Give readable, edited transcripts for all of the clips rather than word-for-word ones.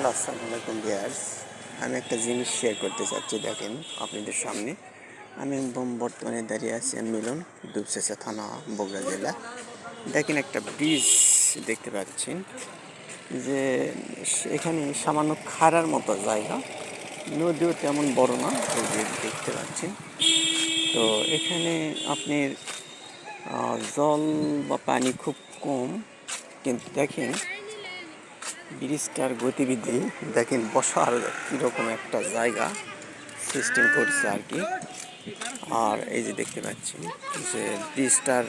আসসালামু আলাইকুম ভিউয়ার্স। আমি একটা জিনিস শেয়ার করতে চাচ্ছি। দেখেন আপনাদের সামনে আমি বর্তমানে দাঁড়িয়ে আছি মিলন দুপচাঁচা থানা বগুড়া জেলা। দেখেন একটা ব্রিজ দেখতে পাচ্ছেন যে এখানে সামান্য খাড়ার মতো জায়গা, নদীও তেমন বড় না, এই যে দেখতে পাচ্ছেন। তো এখানে আপনার জল বা পানি খুব কম, কিন্তু দেখেন ব্রিজটার গতিবিধি দেখেন, বসার কীরকম একটা জায়গা সিস্টেম করছে আর কি। আর এই যে দেখতে পাচ্ছেন যে ব্রিজটার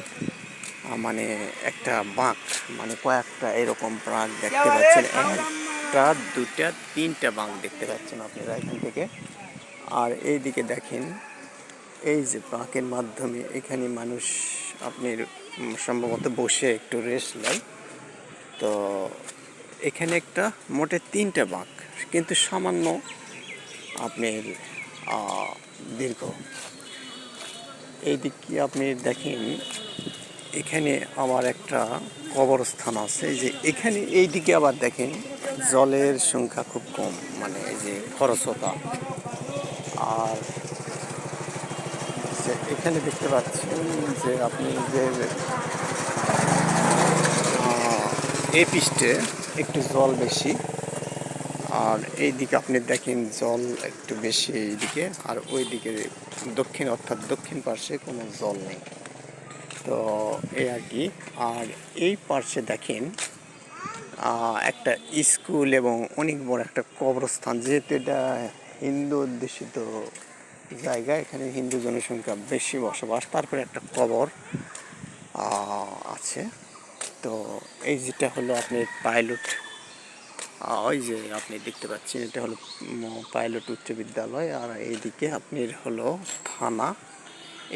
মানে একটা বাঁক, মানে কয়েকটা এরকম বাঁক দেখতে পাচ্ছেন, একটা দুটা তিনটা বাঁক দেখতে পাচ্ছেন আপনারা এখান থেকে। আর এইদিকে দেখেন এই যে বাঁকের মাধ্যমে এখানে মানুষ আপনার সম্ভবত বসে একটু রেস্ট নেয়। তো এখানে একটা মোটে তিনটা বাঁক, কিন্তু সামান্য আপনার দীর্ঘ। এই দিক কি আপনি দেখেন, এখানে আবার একটা কবরস্থান আছে, যে এখানে এই দিকে আবার দেখেন জলের সংখ্যা খুব কম, মানে এই যে খরস্রোতা। আর এখানে দেখতে পাচ্ছেন যে আপনি যে এই পৃষ্ঠে একটু জল বেশি, আর এই দিকে আপনি দেখেন জল একটু বেশি এইদিকে, আর ওই দিকে দক্ষিণ, অর্থাৎ দক্ষিণ পার্শ্বে কোনো জল নেই। তো এই আর কি। আর এই পার্শ্বে দেখেন একটা স্কুল এবং অনেক বড় একটা কবরস্থান, যেহেতু এটা হিন্দু অধ্যুষিত জায়গা, এখানে হিন্দু জনসংখ্যা বেশি বসবাস। তারপরে একটা কবর আছে। তো এই যেটা হলো আপনার পাইলট, ওই যে আপনি দেখতে পাচ্ছেন এটা হলো পাইলট উচ্চ বিদ্যালয়, আর এইদিকে আপনার হলো থানা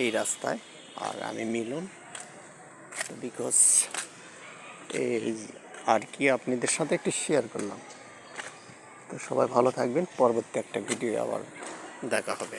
এই রাস্তায়। আর আমি মিলন, বিকজ এই আর কি আপনাদের সাথে একটু শেয়ার করলাম। তো সবাই ভালো থাকবেন, পরবর্তী একটা ভিডিও আবার দেখা হবে।